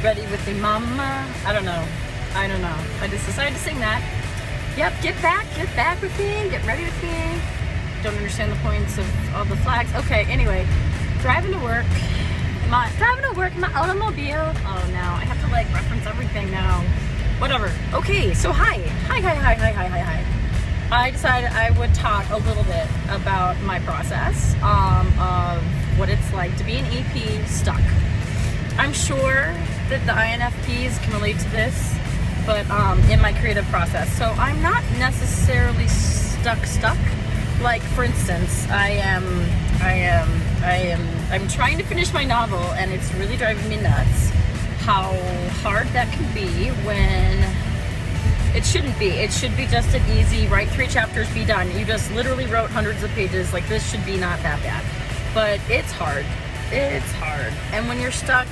Get ready with me, mama. I don't know. I just decided to sing that. Yep, get back with me, get ready with me. Don't understand the points of all the flags. Okay, anyway, driving to work in my automobile. Oh, now I have to like reference everything now. Whatever. Okay, so hi. I decided I would talk a little bit about my process of what it's like to be an EP stuck. I'm sure that the INFPs can relate to this, but in my creative process. So I'm not necessarily stuck. Like, for instance, I'm trying to finish my novel, and it's really driving me nuts how hard that can be when it shouldn't be. It should be just an easy, write 3 chapters, be done. You just literally wrote hundreds of pages. Like, this should be not that bad. But it's hard. It's hard. And when you're stuck,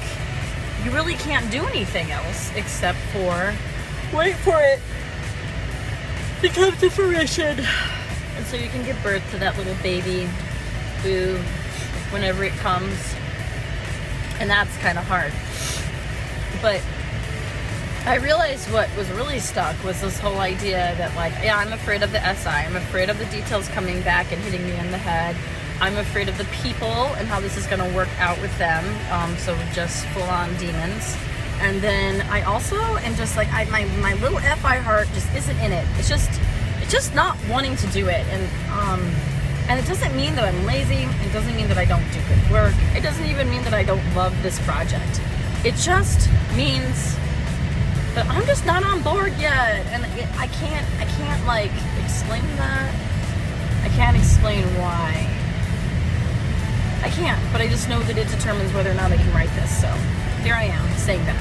you really can't do anything else except for wait for it to come to fruition. And so you can give birth to that little baby, boo, whenever it comes. And that's kind of hard. But I realized what was really stuck was this whole idea that, like, yeah, I'm afraid of the SI. I'm afraid of the details coming back and hitting me in the head. I'm afraid of the people and how this is going to work out with them. So just full-on demons. And then I also am just like, my little FI heart just isn't in it. It's just not wanting to do it. And it doesn't mean that I'm lazy. It doesn't mean that I don't do good work. It doesn't even mean that I don't love this project. It just means that I'm just not on board yet. And I can't like explain that. I can't explain why. I can't, but I just know that it determines whether or not I can write this. So here I am saying that.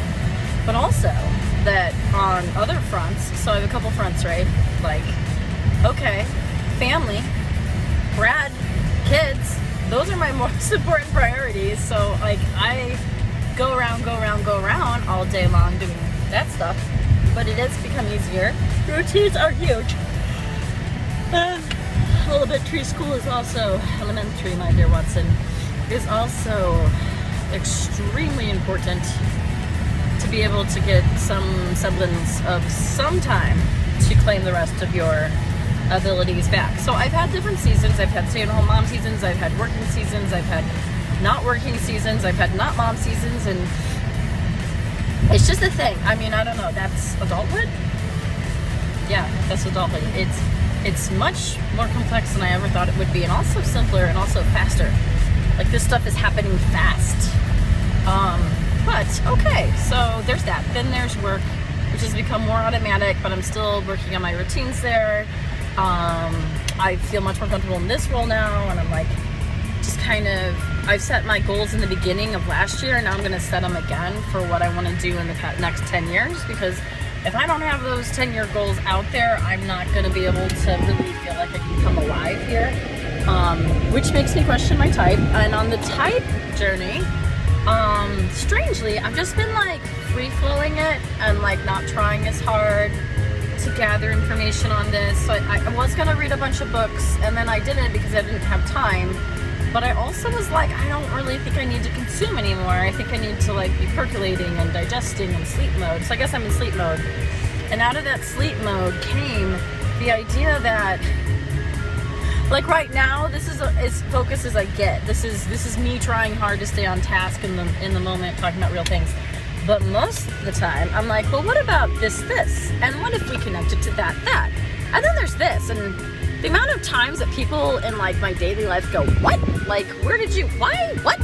But also that on other fronts, so I have a couple fronts, right? Like, okay, family, Brad, kids, those are my most important priorities. So like I go around all day long doing that stuff, but it has become easier. Routines are huge. Elementary school is also, elementary, my dear Watson, is also extremely important to be able to get some semblance of some time to claim the rest of your abilities back. So I've had different seasons. I've had stay-at-home mom seasons, I've had working seasons, I've had not working seasons, I've had not mom seasons, and it's just a thing. I mean, I don't know, that's adulthood? Yeah, that's adulthood. It's much more complex than I ever thought it would be, and also simpler and also faster. Like, this stuff is happening fast. But, okay, so there's that. Then there's work, which has become more automatic, but I'm still working on my routines there. I feel much more comfortable in this role now, and I'm like, just kind of, I've set my goals in the beginning of last year, and now I'm going to set them again for what I want to do in the next 10 years, because if I don't have those 10-year goals out there, I'm not going to be able to really feel like I can come alive here, which makes me question my type. And on the type journey, strangely, I've just been like free-flowing it and like not trying as hard to gather information on this. So I was going to read a bunch of books, and then I didn't because I didn't have time. But I also was like, I don't really think I need to consume anymore. I think I need to like be percolating and digesting in sleep mode. So I guess I'm in sleep mode. And out of that sleep mode came the idea that, like, right now, this is as focused as I get. This is me trying hard to stay on task in the moment, talking about real things. But most of the time, I'm like, well, what about this? And what if we connect it to that? And then there's this. And the amount of times that people in like my daily life go, what? Like, where did you, why, what?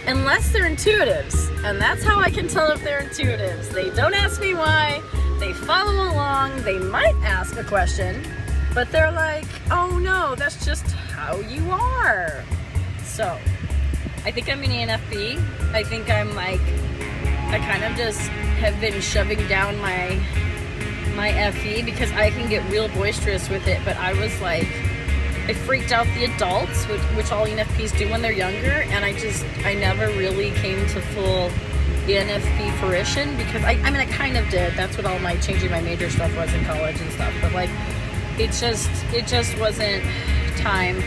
Unless they're intuitives. And that's how I can tell if they're intuitives. They don't ask me why. They follow along. They might ask a question, but they're like, oh no, that's just how you are. So I think I'm an ENFP. I think I'm like, I kind of just have been shoving down my FE because I can get real boisterous with it, but I was like, it freaked out the adults, which all ENFPs do when they're younger, and I never really came to full ENFP fruition because I mean I kind of did. That's what all my changing my major stuff was in college and stuff, but like it just wasn't time.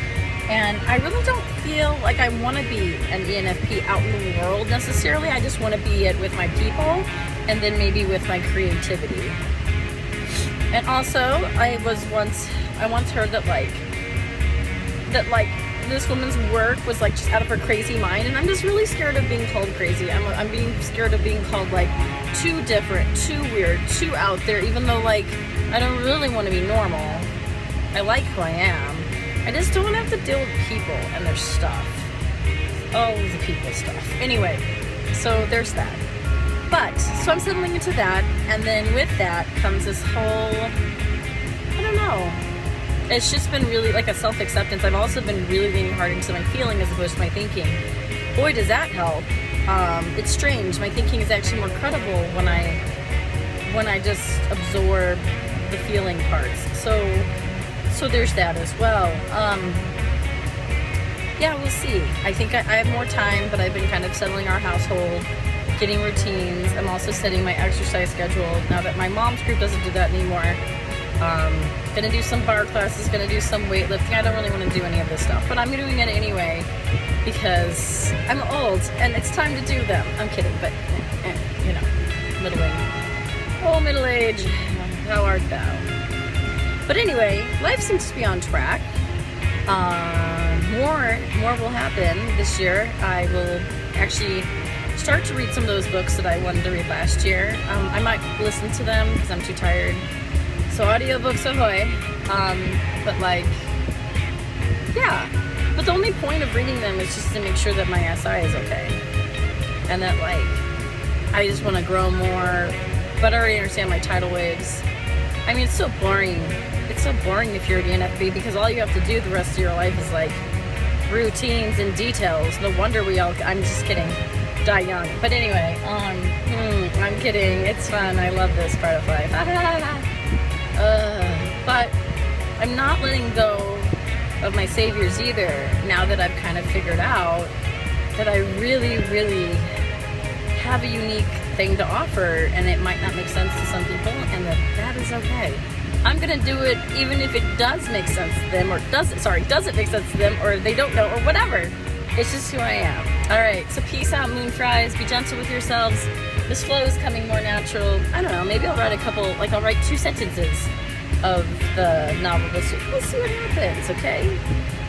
And I really don't feel like I want to be an ENFP out in the world necessarily. I just want to be it with my people and then maybe with my creativity. And also, I once heard that this woman's work was like just out of her crazy mind, and I'm just really scared of being called crazy. I'm being scared of being called like too different, too weird, too out there, even though like I don't really want to be normal. I like who I am. I just don't want to have to deal with people and their stuff. Oh, the people stuff. Anyway, so there's that. But, so I'm settling into that, and then with that comes this whole, I don't know, it's just been really like a self-acceptance. I've also been really leaning hard into my feeling as opposed to my thinking. Boy, does that help. It's strange. My thinking is actually more credible when I just absorb the feeling parts. So there's that as well. Yeah, we'll see. I think I have more time, but I've been kind of settling our household, getting routines. I'm also setting my exercise schedule now that my mom's group doesn't do that anymore. Gonna do some bar classes, gonna do some weightlifting. I don't really want to do any of this stuff, but I'm doing it anyway because I'm old and it's time to do them. I'm kidding, but you know, middle age. Oh, middle age, how art thou? But anyway, life seems to be on track. More will happen this year. I will actually start to read some of those books that I wanted to read last year. I might listen to them because I'm too tired. So audiobooks ahoy. But like, yeah. But the only point of reading them is just to make sure that my SI is okay. And that like, I just want to grow more. But I already understand my tidal waves. I mean, it's so boring. It's so boring if you're an ENFP because all you have to do the rest of your life is like routines and details. No wonder I'm just kidding, die young. But anyway, I'm kidding. It's fun. I love this part of life. But I'm not letting go of my saviors either now that I've kind of figured out that I really, really have a unique thing to offer, and it might not make sense to some people, and that is okay. I'm gonna do it even if it does make sense to them, or doesn't make sense to them, or they don't know, or whatever. It's just who I am. All right, so peace out, moon fries. Be gentle with yourselves. This flow is coming more natural. I don't know, maybe I'll write I'll write 2 sentences of the novel this week. We'll see what happens, okay?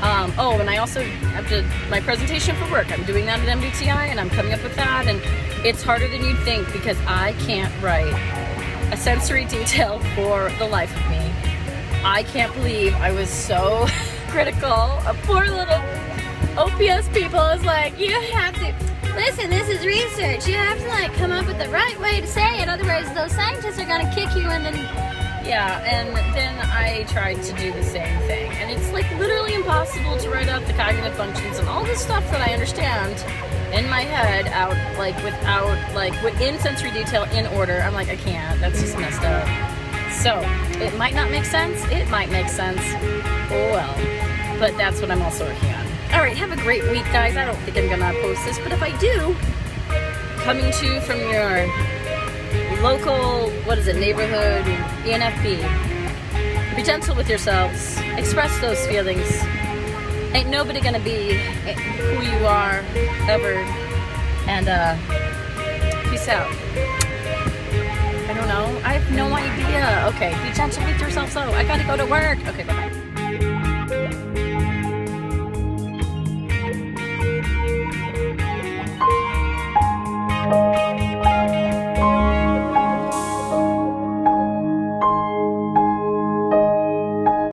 And I also have my presentation for work. I'm doing that at MBTI, and I'm coming up with that, and it's harder than you'd think because I can't write a sensory detail for the life of me. I can't believe I was so critical of poor little OPS people. Is like, you have to listen, this is research. You have to like come up with the right way to say it, otherwise those scientists are gonna kick you and then and then I tried to do the same thing, and it's like literally impossible to write out the cognitive functions and all this stuff that I understand in my head out in sensory detail in order. I'm like, I can't, that's just messed up. So it might not make sense, it might make sense, oh well, but that's what I'm also working on. All right, have a great week, guys. I don't think I'm gonna post this, but if I do, coming to you from your local, neighborhood ENFP, be gentle with yourselves, express those feelings. Ain't nobody gonna be who you are ever, and peace out. I don't know, I have no idea. Okay, be gentle with yourself. So I gotta go to work. Okay, bye.